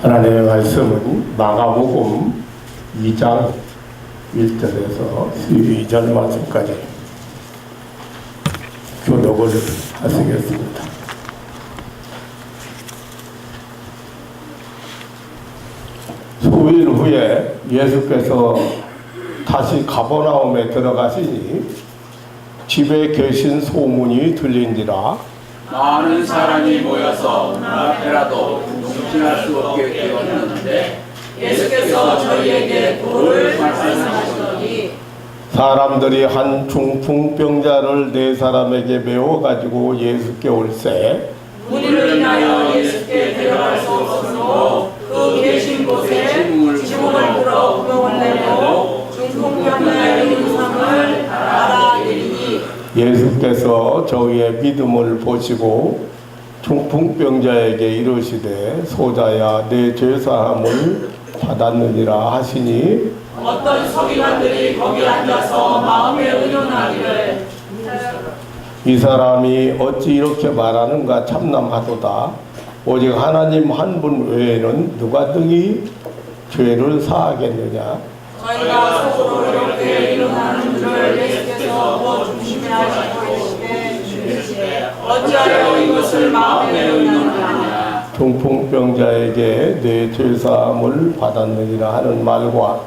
하나님의 말씀은 마가복음 2장 1절에서 12절 말씀까지 교독을 하시겠습니다. 수일 후에 예수께서 다시 가버나움에 들어가시니 집에 계신 소문이 들린지라 많은 사람이 모여서 문 앞에라도 동침할 수 없게 되었는데 예수께서 저희에게 도를 말씀하시더니 사람들이 한 중풍병자를 네 사람에게 메워 가지고 예수께 올세 우리를 인하여 예수께 데려갈 수 없으므로 그 계신 곳에 지붕을 풀어 구멍을 내고 중풍병자의 음성을 알아내리니 예수께서 저희의 믿음을 보시고 중풍병자에게 이르시되 소자야 내 죄사함을 받았느니라 하시니 어떤 서기관들이 거기 앉아서 마음에 의논하기를 이 사람이 어찌 이렇게 말하는가 참남하도다. 오직 하나님 한 분 외에는 누가 등이 죄를 사하겠느냐. 저희가 속으로 이렇게 의논하는 줄을 예수께서 더 중심에 하시고 계시되 어찌하여 이것을 마음에 의논하느냐. 중풍병자에게 내 죄사함을 받았느니라 하는 말과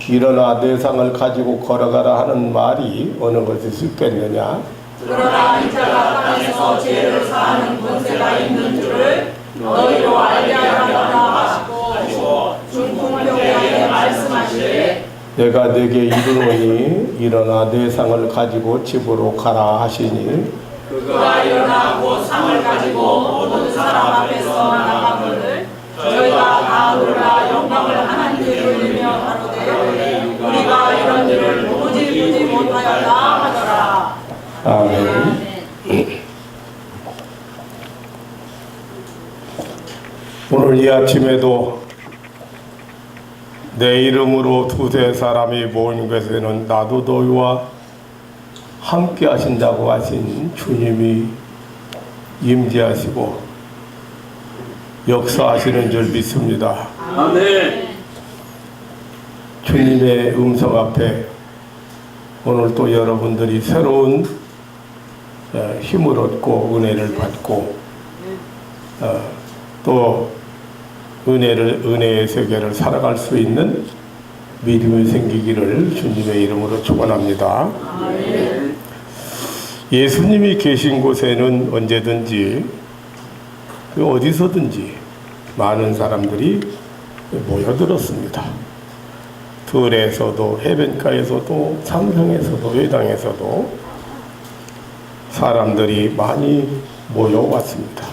일어나 내 상을 가지고 걸어가라 하는 말이 어느 것이 쉽겠느냐. 그러나 인자가 땅에서 죄를 사하는 권세가 있는 줄을 너희로 알게 하라 하시고 중풍병자에게 말씀하시되 내가 네게 이르노니 일어나 내 상을 가지고 집으로 가라 하시니 그가 일어나 곧 상을 가지고 모든 사람 앞에서 나가거늘 저희가 다 놀라 영광을 하나님께 돌리며 가로되 우리가 이런 일을 도무지 보지 못하였다 하더라. 아멘. 오늘 이 아침에도 내 이름으로 두세 사람이 모인 곳에는 나도 너희와 함께 하신다고 하신 주님이 임재하시고 역사하시는 줄 믿습니다. 아멘. 주님의 음성 앞에 오늘 또 여러분들이 새로운 힘을 얻고 은혜를 받고 또 은혜의 세계를 살아갈 수 있는 믿음이 생기기를 주님의 이름으로 축원합니다. 예수님이 계신 곳에는 언제든지 어디서든지 많은 사람들이 모여들었습니다. 들에서도 해변가에서도 상상에서도 회당에서도 사람들이 많이 모여왔습니다.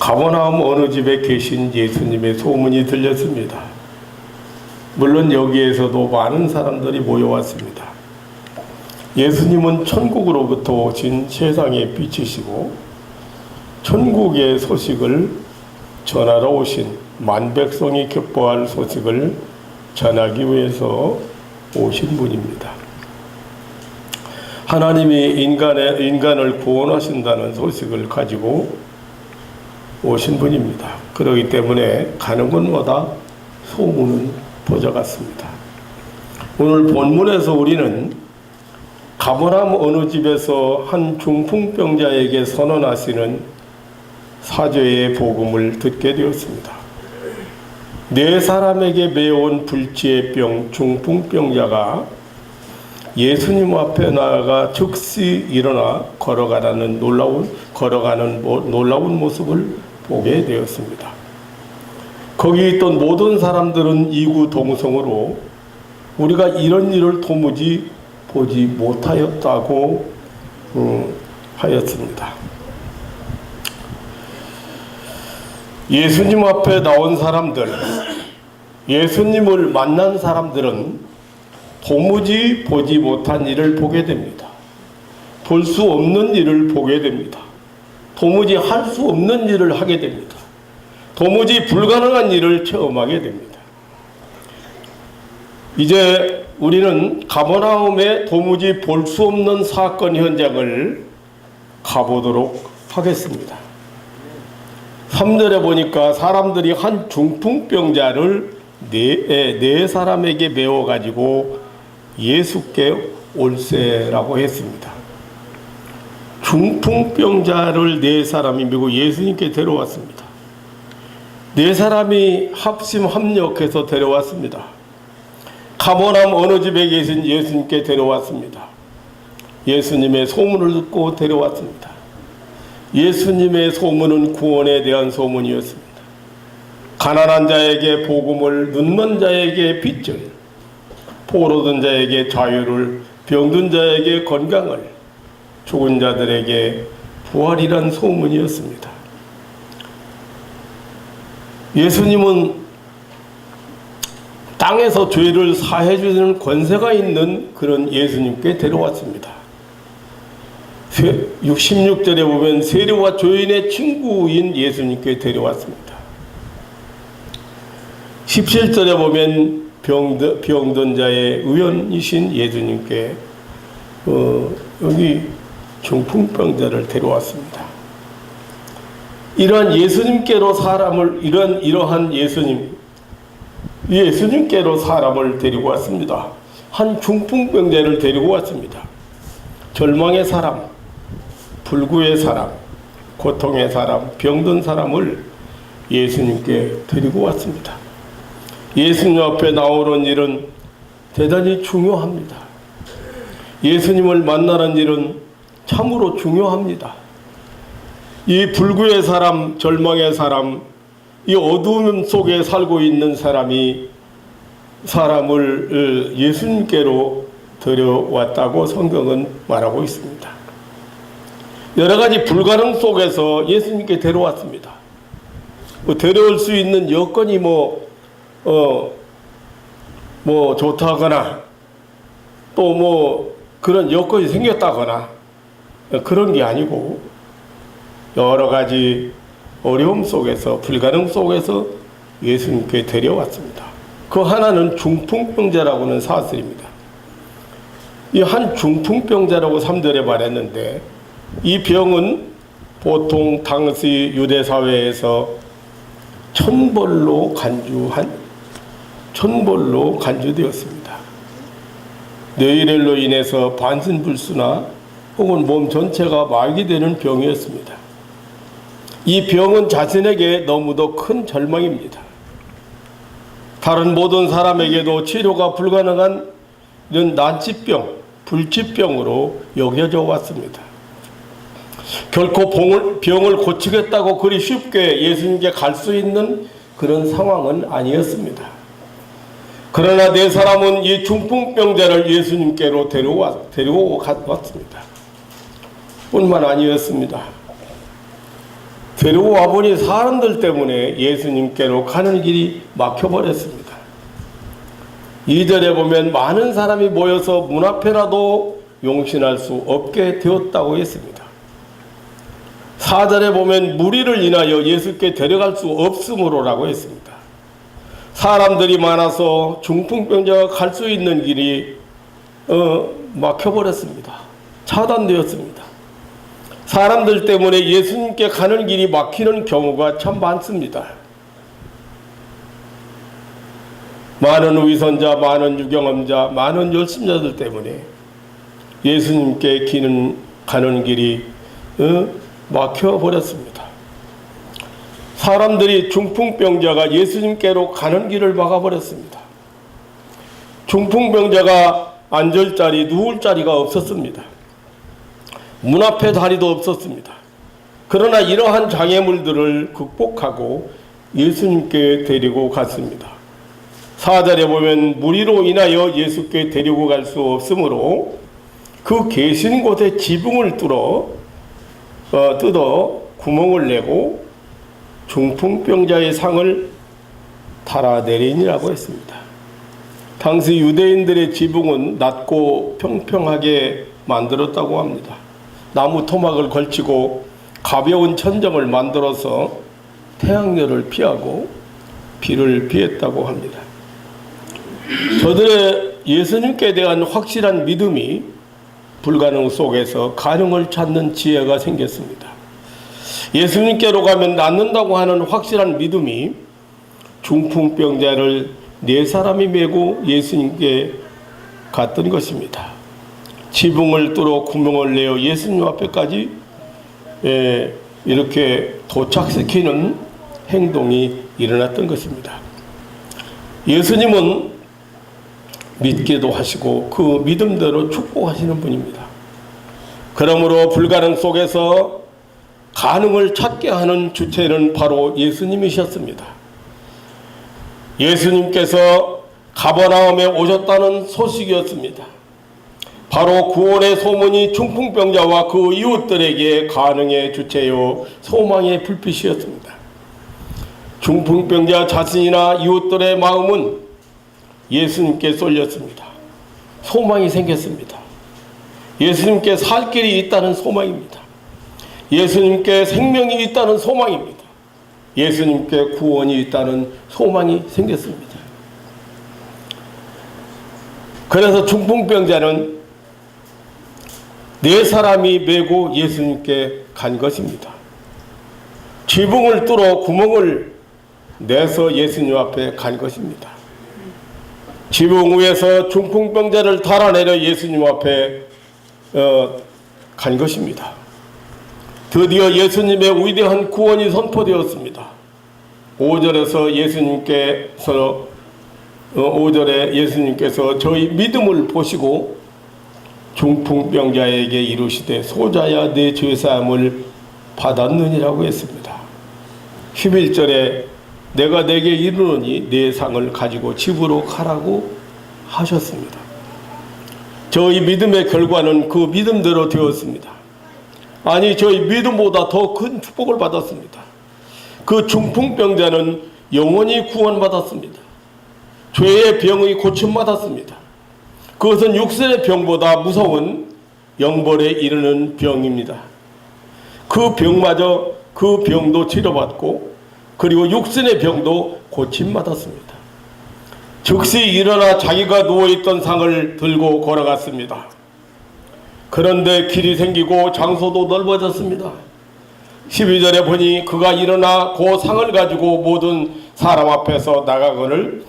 가버나움 어느 집에 계신 예수님의 소문이 들렸습니다. 물론 여기에서도 많은 사람들이 모여왔습니다. 예수님은 천국으로부터 오신 세상의 빛이시고 천국의 소식을 전하러 오신 만백성이 기뻐할 소식을 전하기 위해서 오신 분입니다. 하나님이 인간을 구원하신다는 소식을 가지고 오신 분입니다. 그렇기 때문에 가는 곳마다 소문은 퍼져갔습니다. 오늘 본문에서 우리는 가버나움 어느 집에서 한 중풍병자에게 선언하시는 사죄의 복음을 듣게 되었습니다. 네 사람에게 메어온 불치의 병 중풍병자가 예수님 앞에 나아가 즉시 일어나 걸어가는 놀라운 모습을 보게 되었습니다. 거기 있던 모든 사람들은 이구동성으로 우리가 이런 일을 도무지 보지 못하였다고 하였습니다. 예수님 앞에 나온 사람들, 예수님을 만난 사람들은 도무지 보지 못한 일을 보게 됩니다. 볼 수 없는 일을 보게 됩니다. 도무지 할 수 없는 일을 하게 됩니다. 도무지 불가능한 일을 체험하게 됩니다. 이제 우리는 가버나움에 도무지 볼 수 없는 사건 현장을 가보도록 하겠습니다. 3절에 보니까 사람들이 한 중풍병자를 네 사람에게 메워가지고 예수께 올세라고 했습니다. 중풍병자를 네 사람이 메고 예수님께 데려왔습니다. 네 사람이 합심합력해서 데려왔습니다. 가버나움 어느 집에 계신 예수님께 데려왔습니다. 예수님의 소문을 듣고 데려왔습니다. 예수님의 소문은 구원에 대한 소문이었습니다. 가난한 자에게 복음을, 눈먼 자에게 빛을, 포로된 자에게 자유를, 병든 자에게 건강을, 죽은 자들에게 부활이란 소문이었습니다. 예수님은 땅에서 죄를 사해 주는 권세가 있는 그런 예수님께 데려왔습니다. 16절에 보면 세리와 죄인의 친구인 예수님께 데려왔습니다. 17절에 보면 병든 자의 의원이신 예수님께 여기 중풍병자를 데려왔습니다. 이러한 예수님께로 이러한 예수님께로 사람을 데리고 왔습니다. 한 중풍병자를 데리고 왔습니다. 절망의 사람, 불구의 사람, 고통의 사람, 병든 사람을 예수님께 데리고 왔습니다. 예수님 앞에 나오는 일은 대단히 중요합니다. 예수님을 만나는 일은 참으로 중요합니다. 이 불구의 사람, 절망의 사람, 이 어두움 속에 살고 있는 사람을 예수님께로 데려왔다고 성경은 말하고 있습니다. 여러 가지 불가능 속에서 예수님께 데려왔습니다. 데려올 수 있는 여건이 좋다거나 또 그런 여건이 생겼다거나 그런 게 아니고 여러 가지 어려움 속에서 불가능 속에서 예수님께 데려왔습니다. 그 하나는 중풍병자라고는 사슬입니다. 이 한 중풍병자라고 3절에 말했는데 이 병은 보통 당시 유대사회에서 천벌로 간주되었습니다. 뇌일혈로 인해서 반신불수나 혹은 몸 전체가 마비되는 병이었습니다. 이 병은 자신에게 너무도 큰 절망입니다. 다른 모든 사람에게도 치료가 불가능한 이런 난치병, 불치병으로 여겨져 왔습니다. 결코 병을 고치겠다고 그리 쉽게 예수님께 갈 수 있는 그런 상황은 아니었습니다. 그러나 네 사람은 이 중풍병자를 예수님께로 데리고 왔습니다. 뿐만 아니었습니다. 데리고 와보니 사람들 때문에 예수님께로 가는 길이 막혀버렸습니다. 2절에 보면 많은 사람이 모여서 문 앞에라도 용신할 수 없게 되었다고 했습니다. 4절에 보면 무리를 인하여 예수께 데려갈 수 없으므로라고 했습니다. 사람들이 많아서 중풍병자가 갈 수 있는 길이 막혀버렸습니다. 차단되었습니다. 사람들 때문에 예수님께 가는 길이 막히는 경우가 참 많습니다. 많은 위선자, 많은 유경험자, 많은 열심자들 때문에 예수님께 가는 길이 막혀버렸습니다. 사람들이 중풍병자가 예수님께로 가는 길을 막아버렸습니다. 중풍병자가 앉을 자리, 누울 자리가 없었습니다. 문 앞에 다리도 없었습니다. 그러나 이러한 장애물들을 극복하고 예수님께 데리고 갔습니다. 4절에 보면 무리로 인하여 예수께 데리고 갈 수 없으므로 그 계신 곳에 지붕을 뜯어 구멍을 내고 중풍병자의 상을 달아내리니라고 했습니다. 당시 유대인들의 지붕은 낮고 평평하게 만들었다고 합니다. 나무 토막을 걸치고 가벼운 천정을 만들어서 태양열을 피하고 비를 피했다고 합니다. 저들의 예수님께 대한 확실한 믿음이 불가능 속에서 가능을 찾는 지혜가 생겼습니다. 예수님께로 가면 낫는다고 하는 확실한 믿음이 중풍병자를 네 사람이 메고 예수님께 갔던 것입니다. 지붕을 뚫어 구멍을 내어 예수님 앞에까지 이렇게 도착시키는 행동이 일어났던 것입니다. 예수님은 믿기도 하시고 그 믿음대로 축복하시는 분입니다. 그러므로 불가능 속에서 가능을 찾게 하는 주체는 바로 예수님이셨습니다. 예수님께서 가버나움에 오셨다는 소식이었습니다. 바로 구원의 소문이 중풍병자와 그 이웃들에게 가능의 주체요 소망의 불빛이었습니다. 중풍병자 자신이나 이웃들의 마음은 예수님께 쏠렸습니다. 소망이 생겼습니다. 예수님께 살 길이 있다는 소망입니다. 예수님께 생명이 있다는 소망입니다. 예수님께 구원이 있다는 소망이 생겼습니다. 그래서 중풍병자는 네 사람이 메고 예수님께 간 것입니다. 지붕을 뚫어 구멍을 내서 예수님 앞에 간 것입니다. 지붕 위에서 중풍병자를 달아내려 예수님 앞에 간 것입니다. 드디어 예수님의 위대한 구원이 선포되었습니다. 5절에 예수님께서 저희 믿음을 보시고 중풍병자에게 이르시되 소자야 내 죄사함을 받았느니라고 했습니다. 11절에 내가 내게 이르노니 내 상을 가지고 집으로 가라고 하셨습니다. 저희 믿음의 결과는 그 믿음대로 되었습니다. 아니 저희 믿음보다 더 큰 축복을 받았습니다. 그 중풍병자는 영원히 구원받았습니다. 죄의 병의 고침받았습니다. 그것은 육신의 병보다 무서운 영벌에 이르는 병입니다. 그 병도 치료받고 그리고 육신의 병도 고침받았습니다. 즉시 일어나 자기가 누워있던 상을 들고 걸어갔습니다. 그런데 길이 생기고 장소도 넓어졌습니다. 12절에 보니 그가 일어나 그 상을 가지고 모든 사람 앞에서 나가거늘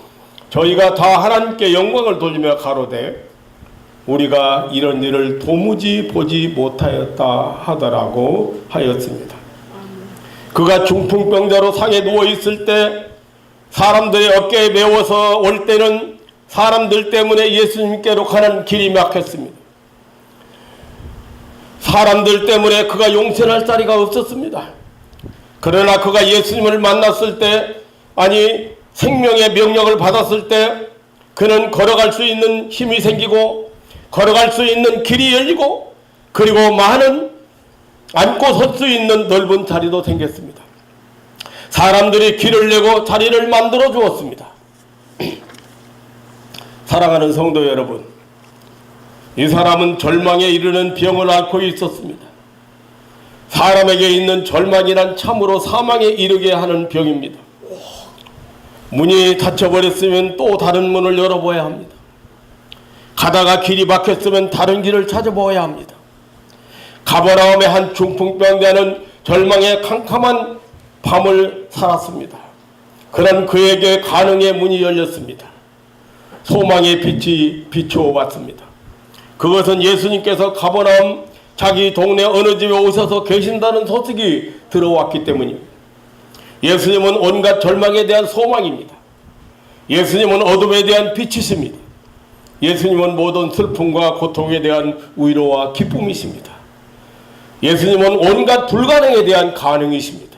저희가 다 하나님께 영광을 돌리며 가로되 우리가 이런 일을 도무지 보지 못하였다 하더라고 하였습니다. 그가 중풍병자로 상에 누워있을 때 사람들의 어깨에 메워서 올 때는 사람들 때문에 예수님께로 가는 길이 막혔습니다. 사람들 때문에 그가 용서할 자리가 없었습니다. 그러나 그가 예수님을 만났을 때, 아니 생명의 명령을 받았을 때 그는 걸어갈 수 있는 힘이 생기고 걸어갈 수 있는 길이 열리고 그리고 많은 앉고 설 수 있는 넓은 자리도 생겼습니다. 사람들이 길을 내고 자리를 만들어 주었습니다. 사랑하는 성도 여러분, 이 사람은 절망에 이르는 병을 앓고 있었습니다. 사람에게 있는 절망이란 참으로 사망에 이르게 하는 병입니다. 문이 닫혀버렸으면 또 다른 문을 열어보아야 합니다. 가다가 길이 막혔으면 다른 길을 찾아보아야 합니다. 가버나움의 한 중풍병자는 절망의 캄캄한 밤을 살았습니다. 그런 그에게 가능의 문이 열렸습니다. 소망의 빛이 비추어왔습니다. 그것은 예수님께서 가버나움 자기 동네 어느 집에 오셔서 계신다는 소식이 들어왔기 때문입니다. 예수님은 온갖 절망에 대한 소망입니다. 예수님은 어둠에 대한 빛이십니다. 예수님은 모든 슬픔과 고통에 대한 위로와 기쁨이십니다. 예수님은 온갖 불가능에 대한 가능이십니다.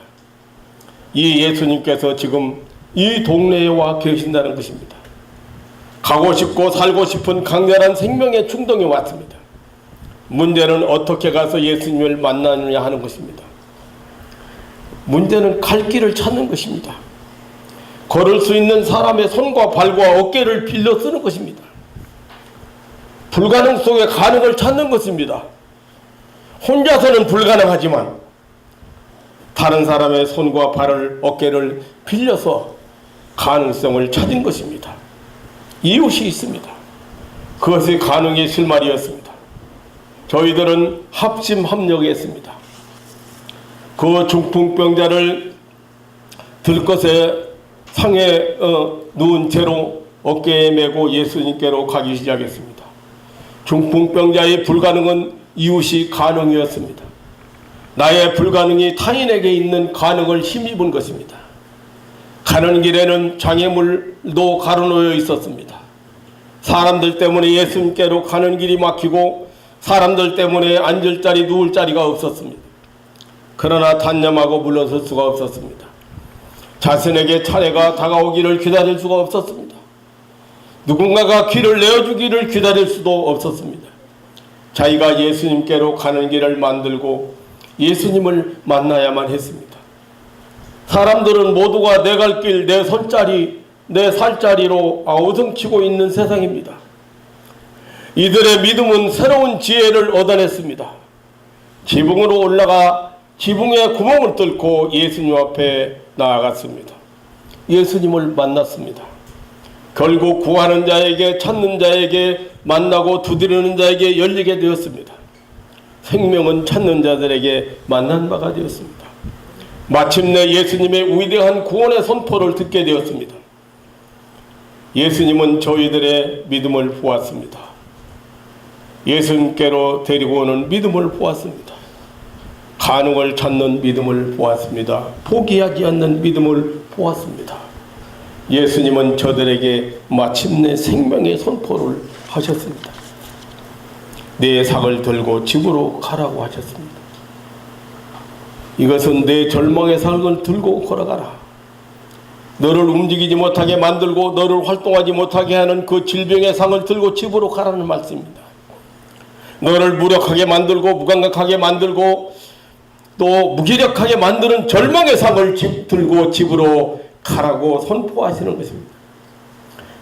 이 예수님께서 지금 이 동네에 와 계신다는 것입니다. 가고 싶고 살고 싶은 강렬한 생명의 충동이 왔습니다. 문제는 어떻게 가서 예수님을 만나느냐 하는 것입니다. 문제는 갈 길을 찾는 것입니다. 걸을 수 있는 사람의 손과 발과 어깨를 빌려 쓰는 것입니다. 불가능 속에 가능을 찾는 것입니다. 혼자서는 불가능하지만 다른 사람의 손과 발을 어깨를 빌려서 가능성을 찾은 것입니다. 이웃이 있습니다. 그것이 가능의 실마리였습니다. 저희들은 합심합력했습니다. 그 중풍병자를 들것에 상에 누운 채로 어깨에 메고 예수님께로 가기 시작했습니다. 중풍병자의 불가능은 이웃이 가능이었습니다. 나의 불가능이 타인에게 있는 가능을 힘입은 것입니다. 가는 길에는 장애물도 가로놓여 있었습니다. 사람들 때문에 예수님께로 가는 길이 막히고 사람들 때문에 앉을 자리 누울 자리가 없었습니다. 그러나 단념하고 물러설 수가 없었습니다. 자신에게 차례가 다가오기를 기다릴 수가 없었습니다. 누군가가 길을 내어주기를 기다릴 수도 없었습니다. 자기가 예수님께로 가는 길을 만들고 예수님을 만나야만 했습니다. 사람들은 모두가 내 갈 길, 내 손자리, 내 살자리로 아우성치고 있는 세상입니다. 이들의 믿음은 새로운 지혜를 얻어냈습니다. 지붕으로 올라가 지붕에 구멍을 뚫고 예수님 앞에 나아갔습니다. 예수님을 만났습니다. 결국 구하는 자에게, 찾는 자에게, 만나고 두드리는 자에게 열리게 되었습니다. 생명은 찾는 자들에게 만난 바가 되었습니다. 마침내 예수님의 위대한 구원의 선포를 듣게 되었습니다. 예수님은 저희들의 믿음을 보았습니다. 예수님께로 데리고 오는 믿음을 보았습니다. 가능을 찾는 믿음을 보았습니다. 포기하지 않는 믿음을 보았습니다. 예수님은 저들에게 마침내 생명의 선포를 하셨습니다. 내 삭을 들고 집으로 가라고 하셨습니다. 이것은 내 절망의 삭을 들고 걸어가라. 너를 움직이지 못하게 만들고 너를 활동하지 못하게 하는 그 질병의 상을 들고 집으로 가라는 말씀입니다. 너를 무력하게 만들고 무감각하게 만들고 또 무기력하게 만드는 절망의 상을 들고 집으로 가라고 선포하시는 것입니다.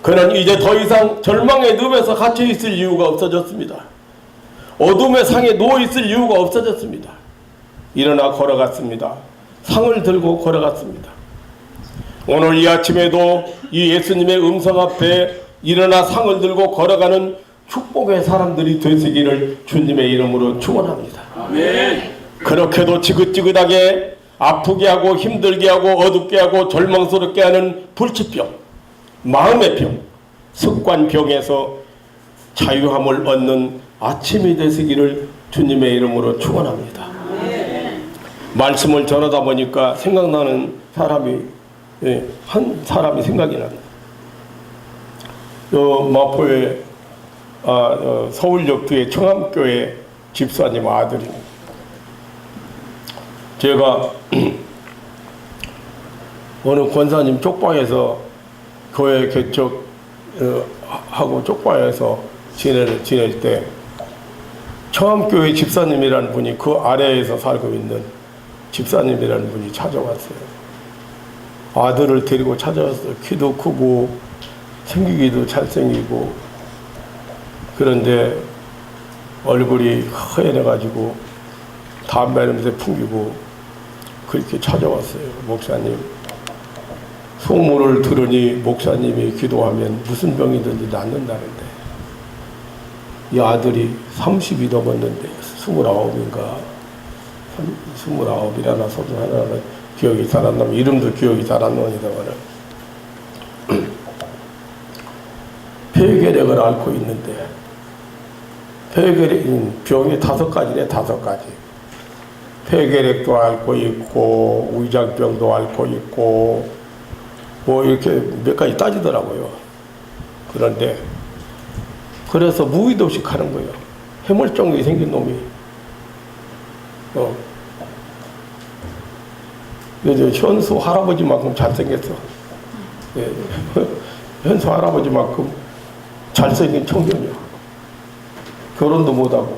그는 이제 더 이상 절망의 늪에서 갇혀 있을 이유가 없어졌습니다. 어둠의 상에 누워 있을 이유가 없어졌습니다. 일어나 걸어갔습니다. 상을 들고 걸어갔습니다. 오늘 이 아침에도 이 예수님의 음성 앞에 일어나 상을 들고 걸어가는 축복의 사람들이 되시기를 주님의 이름으로 축원합니다. 아멘. 그렇게도 지긋지긋하게 아프게 하고 힘들게 하고 어둡게 하고 절망스럽게 하는 불치병, 마음의 병, 습관병에서 자유함을 얻는 아침이 되시기를 주님의 이름으로 축원합니다. 말씀을 전하다 보니까 생각나는 사람이 한 사람이 생각이 납니다. 마포의 서울역 뒤에 청암교회 집사님 아들입니다. 제가 어느 권사님 쪽방에서 교회 개척하고 쪽방에서 지낼 때 청암교회 집사님이라는 분이 그 아래에서 살고 있는 집사님이라는 분이 찾아왔어요. 아들을 데리고 찾아왔어요. 키도 크고 생기기도 잘생기고 그런데 얼굴이 허연해가지고 담배 냄새 풍기고 그렇게 찾아왔어요. 목사님, 소문을 들으니 목사님이 기도하면 무슨 병이든지 낫는다는데 이 아들이 30이 넘었는데 29인가 29이라나 31이라나 기억이 잘 안 나면 이름도 기억이 잘 안 나니다만은 폐결핵을 앓고 있는데 폐결핵 병이 5가지네. 5가지. 폐결핵도 앓고 있고 위장병도 앓고 있고 뭐 이렇게 몇 가지 따지더라고요. 그런데 그래서 무의도 없이 가는 거예요. 해물종이 생긴 놈이. 현수 할아버지만큼 잘생겼어. 예. 현수 할아버지만큼 잘생긴 청년이야. 결혼도 못하고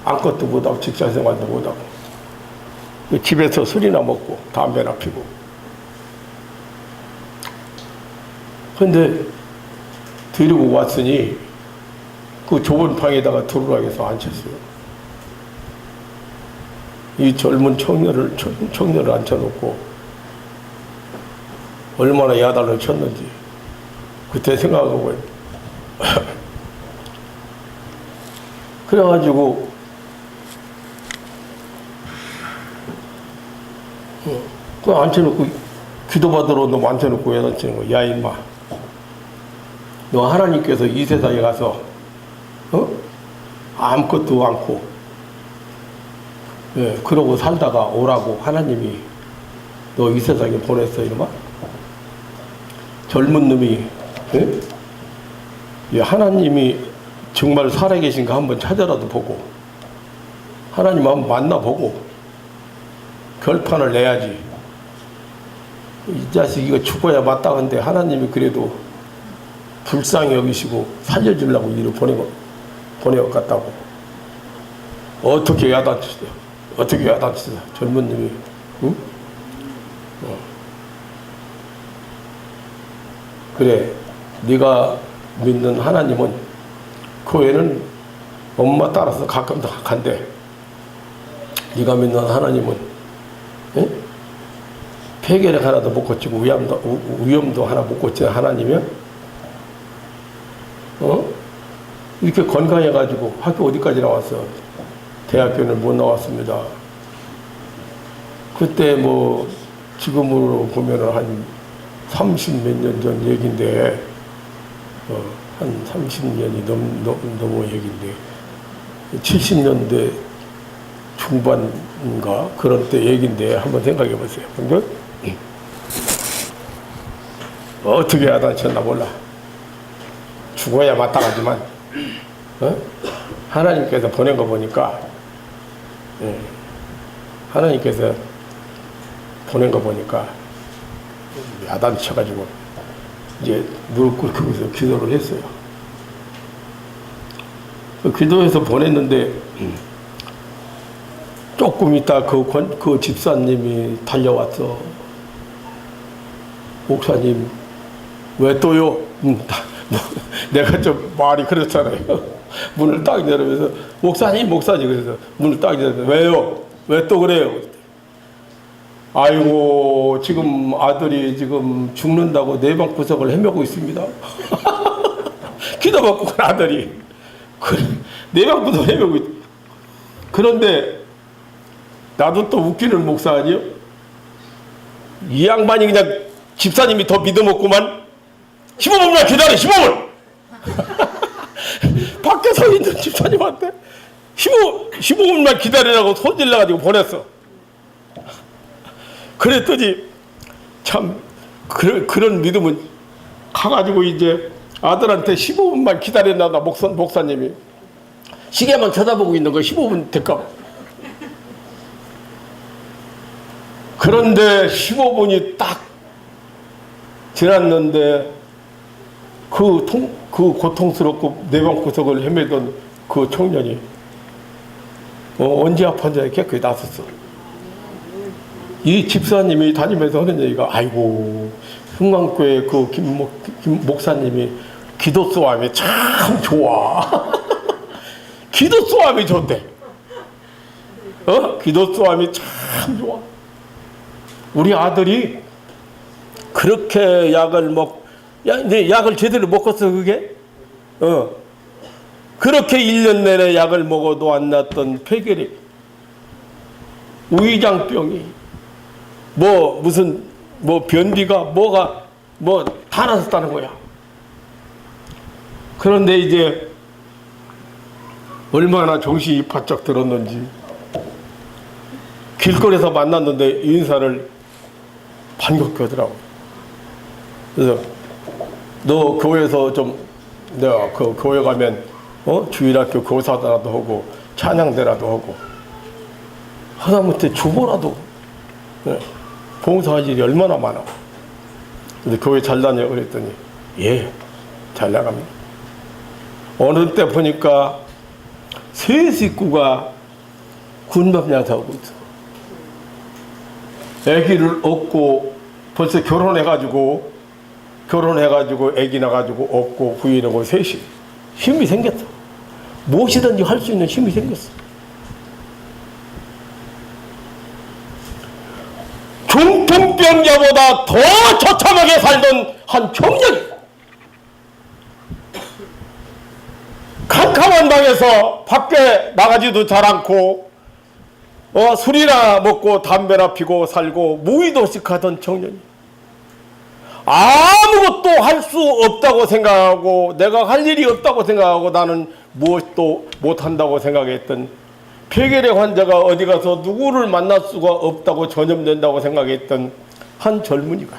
아무것도 못하고 직장생활도 못하고 집에서 술이나 먹고 담배나 피고. 근데 데리고 왔으니 그 좁은 방에다가 들어오라고 해서 앉혔어요. 이 젊은 청년을 앉혀놓고 얼마나 야단을 쳤는지 그때 생각하고 그래가지고 그 앉혀놓고 기도받으러 너 앉혀놓고 왜 앉히는 거야? 야 임마, 너 하나님께서 이 세상에 가서 아무것도 않고 그러고 살다가 오라고 하나님이 너 이 세상에 보냈어 이놈아? 젊은 놈이 하나님이 정말 살아계신가 한번 찾아라도 보고 하나님 한번 만나보고 결판을 내야지. 이 자식 이거 죽어야 마땅한데 하나님이 그래도 불쌍히 여기시고 살려주려고 이리로 보내왔다고. 어떻게 야단치세요? 어떻게 야단치세요? 젊은 놈이. 응? 그래, 네가 믿는 하나님은 교회는 엄마 따라서 가끔 다 간대. 네가 믿는 하나님은 폐결핵 하나도 못 고치고 위염도 하나 못 고치는 하나님이야? 이렇게 건강해가지고 학교 어디까지 나왔어? 대학교는 못 나왔습니다. 그때 뭐 지금으로 보면은 한 30 몇 년 전 얘긴데 한 30년이 넘어 얘긴데 70년대 중반인가 그런 때 얘긴데 한번 생각해 보세요. 근데 어떻게 야단쳤나 몰라. 죽어야 마땅하지만 하나님께서 보낸 거 보니까 하나님께서 보낸 거 보니까 야단쳐가지고 이제 무릎 꿇고 기도를 했어요. 기도해서 보냈는데 조금 있다 그 집사님이 달려왔어. 목사님 왜 또요? 내가 좀 말이 그렇잖아요. 문을 딱 열으면서 목사님 그래서 문을 딱 열으면서 왜요? 왜 또 그래요? 아이고 지금 아들이 지금 죽는다고 내 방 구석을 헤매고 있습니다. 기도받고 간 아들이 내 방 구석을 헤매고 있. 그런데 나도 또 웃기는 목사 아니요? 이 양반이 그냥 집사님이 더 믿어먹구만. 15분만 기다려 15분. 밖에 서 있는 집사님한테 15분만 기다리라고 손질러가지고 보냈어. 그랬더니 참 그런 믿음은 가가지고 이제 아들한테 15분만 기다렸나 목사님이 시계만 쳐다보고 있는 거 15분 될까. 그런데 15분이 딱 지났는데 그 고통스럽고 내방 구석을 헤매던 그 청년이 언제 아팠는지 깨끗이 나섰어. 이 집사님이 다니면서 하는 얘기가 아이고 흥왕교회 그 김 목사님이 기도 수함이 참 좋아. 기도 수함이 좋대. 기도 수함이 참 좋아. 우리 아들이 그렇게 근데 약을 제대로 먹었어 그게? 그렇게 1년 내내 약을 먹어도 안 낫던 폐결핵, 위장병이 무슨 변비가 다 나섰다는 거야. 그런데 이제 얼마나 정신이 바짝 들었는지 길거리에서 만났는데 인사를 반갑게 하더라고. 그래서 너 교회에서 내가 그 교회 가면 주일학교 교사라도 하고 찬양대라도 하고 하다못해 주보라도 봉사할 일이 얼마나 많아. 근데 교회 잘 다녀 그랬더니 예, 잘 나갑니다. 어느 때 보니까 세 식구가 군밤 양사하고 있어. 아기를 얻고 벌써 결혼해가지고 아기 낳아가지고 얻고 부인하고 셋이 힘이 생겼어. 무엇이든지 할 수 있는 힘이 생겼어. 중풍병자보다 더 처참하게 살던 한 청년이 캄캄한 방에서 밖에 나가지도 잘 않고 술이나 먹고 담배나 피고 살고 무의도식 하던 청년이 아무것도 할 수 없다고 생각하고 내가 할 일이 없다고 생각하고 나는 무엇도 못한다고 생각했던 폐결의 환자가 어디 가서 누구를 만날 수가 없다고 전염된다고 생각했던 한 젊은이가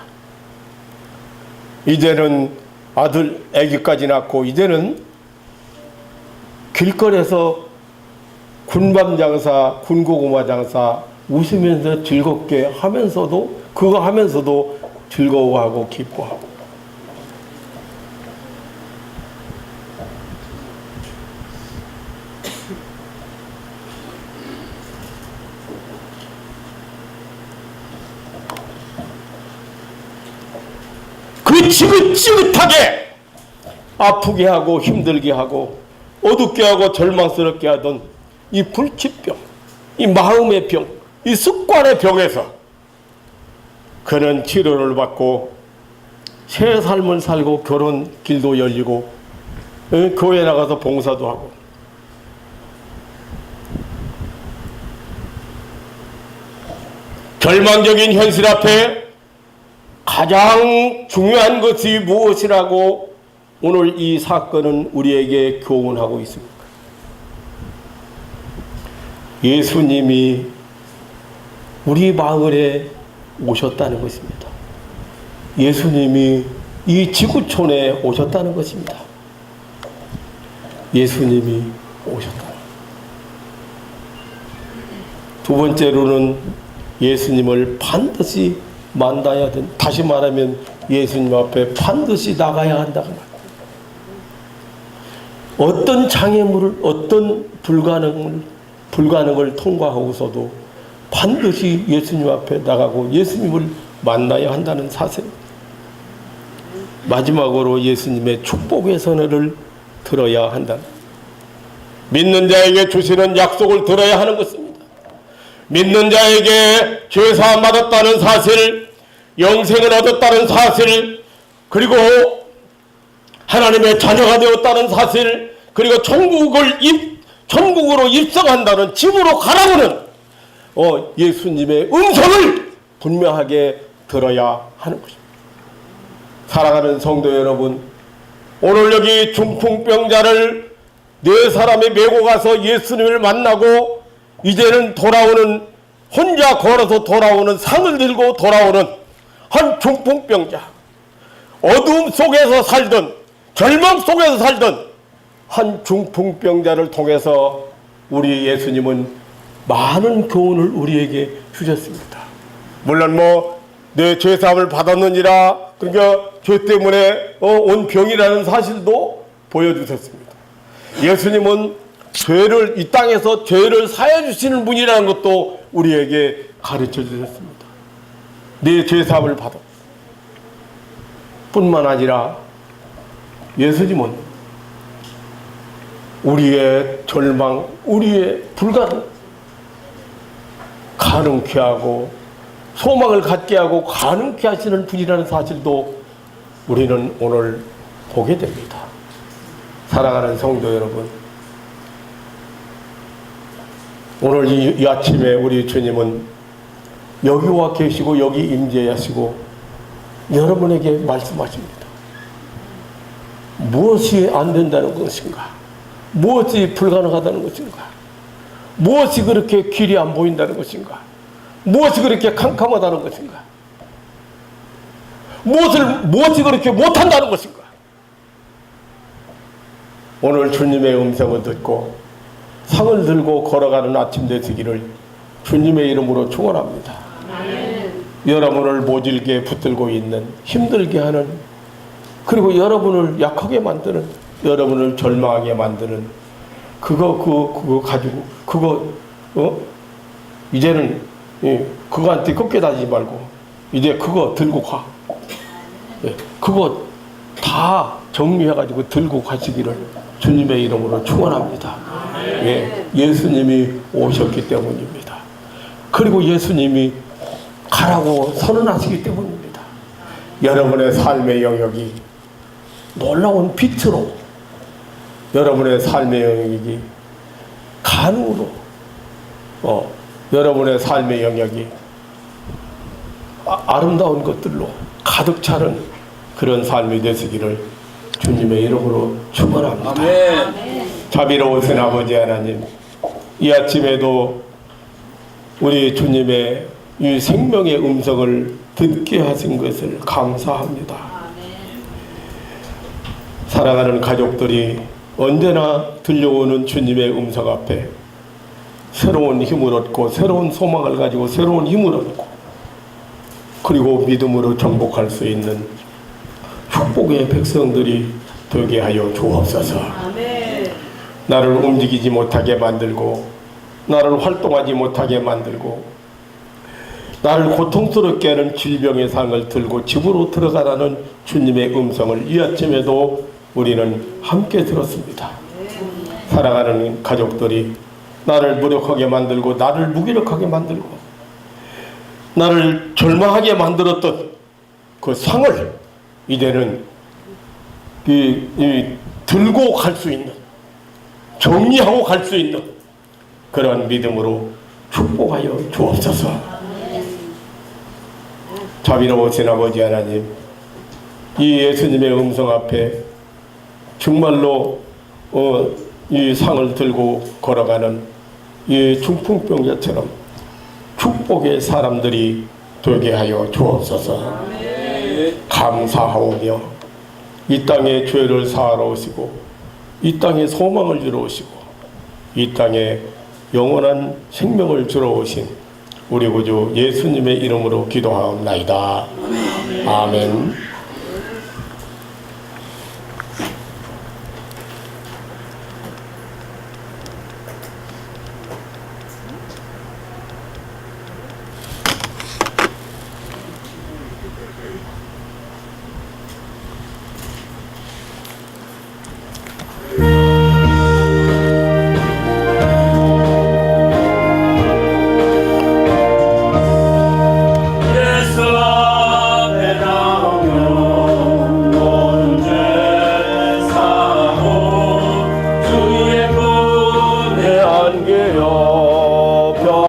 이제는 아들 아기까지 낳고 이제는 길거리에서 군밤 장사, 군고구마 장사 웃으면서 즐겁게 하면서도 그거 하면서도 즐거워하고 기뻐하고 그 지긋지긋하게 아프게 하고 힘들게 하고 어둡게 하고 절망스럽게 하던 이 불치병, 이 마음의 병, 이 습관의 병에서 그는 치료를 받고 새 삶을 살고 결혼 길도 열리고 교회 나가서 봉사도 하고 절망적인 현실 앞에 가장 중요한 것이 무엇이라고 오늘 이 사건은 우리에게 교훈하고 있습니다. 예수님이 우리 마을에 오셨다는 것입니다. 예수님이 이 지구촌에 오셨다는 것입니다. 예수님이 오셨다. 두 번째로는 예수님을 반드시 만나야 된다. 다시 말하면 예수님 앞에 반드시 나가야 한다고 말합니다. 어떤 장애물을 어떤 불가능을 통과하고서도 반드시 예수님 앞에 나가고 예수님을 만나야 한다는 사실. 마지막으로 예수님의 축복의 선언을 들어야 한다. 믿는 자에게 주시는 약속을 들어야 하는 것입니다. 믿는 자에게 죄사함 받았다는 사실, 영생을 얻었다는 사실, 그리고 하나님의 자녀가 되었다는 사실, 그리고 천국으로 입성한다는 집으로 가라고는 예수님의 음성을 분명하게 들어야 하는 것입니다. 사랑하는 성도 여러분, 오늘 여기 중풍병자를 네 사람이 메고 가서 예수님을 만나고 이제는 돌아오는, 혼자 걸어서 돌아오는, 상을 들고 돌아오는 한 중풍병자, 어두움 속에서 살던, 절망 속에서 살던 한 중풍병자를 통해서 우리 예수님은 많은 교훈을 우리에게 주셨습니다. 물론 내 죄사함을 받았느니라, 그러니까 죄 때문에 온 병이라는 사실도 보여주셨습니다. 예수님은 이 땅에서 죄를 사해 주시는 분이라는 것도 우리에게 가르쳐 주셨습니다. 내 죄사함을 받아 뿐만 아니라 예수님은 우리의 절망, 우리의 불가능 가능케 하고 소망을 갖게 하고 가능케 하시는 분이라는 사실도 우리는 오늘 보게 됩니다. 사랑하는 성도 여러분, 오늘 이 아침에 우리 주님은 여기 와 계시고 여기 임재하시고 여러분에게 말씀하십니다. 무엇이 안 된다는 것인가? 무엇이 불가능하다는 것인가? 무엇이 그렇게 길이 안 보인다는 것인가? 무엇이 그렇게 캄캄하다는 것인가? 무엇이 그렇게 못한다는 것인가? 오늘 주님의 음성을 듣고 상을 들고 걸어가는 아침 되시기를 주님의 이름으로 축원합니다. 여러분을 모질게 붙들고 있는, 힘들게 하는, 그리고 여러분을 약하게 만드는, 여러분을 절망하게 만드는 그거 가지고 이제는 그거한테 꺾여 다니지 말고 이제 그거 들고 가. 그거 다 정리해가지고 들고 가시기를 주님의 이름으로 축원합니다. 예수님이 오셨기 때문입니다. 그리고 예수님이 가라고 선언하시기 때문입니다. 여러분의 삶의 영역이 놀라운 빛으로, 여러분의 삶의 영역이 간으로 여러분의 삶의 영역이 아름다운 것들로 가득 차는 그런 삶이 되시기를 주님의 이름으로 축원합니다. 자비로우신 아버지 하나님, 이 아침에도 우리 주님의 이 생명의 음성을 듣게 하신 것을 감사합니다. 사랑하는 가족들이 언제나 들려오는 주님의 음성 앞에 새로운 힘을 얻고 새로운 소망을 가지고 새로운 힘을 얻고 그리고 믿음으로 정복할 수 있는 축복의 백성들이 되게 하여 주옵소서. 나를 움직이지 못하게 만들고 나를 활동하지 못하게 만들고 나를 고통스럽게 하는 질병의 상을 들고 집으로 들어가라는 주님의 음성을 이 아침에도 우리는 함께 들었습니다. 사랑하는 가족들이 나를 무력하게 만들고 나를 무기력하게 만들고 나를 절망하게 만들었던 그 상을 이제는 들고 갈 수 있는, 정리하고 갈 수 있는 그러한 믿음으로 축복하여 주옵소서. 자비로우신 아버지 하나님, 이 예수님의 음성 앞에 정말로 이 상을 들고 걸어가는 이 중풍병자처럼 축복의 사람들이 되게 하여 주옵소서. 감사하오며 이 땅에 죄를 사하러 오시고 이 땅에 소망을 주러 오시고 이 땅에 영원한 생명을 주러 오신 우리 구주 예수님의 이름으로 기도하옵나이다. 아멘.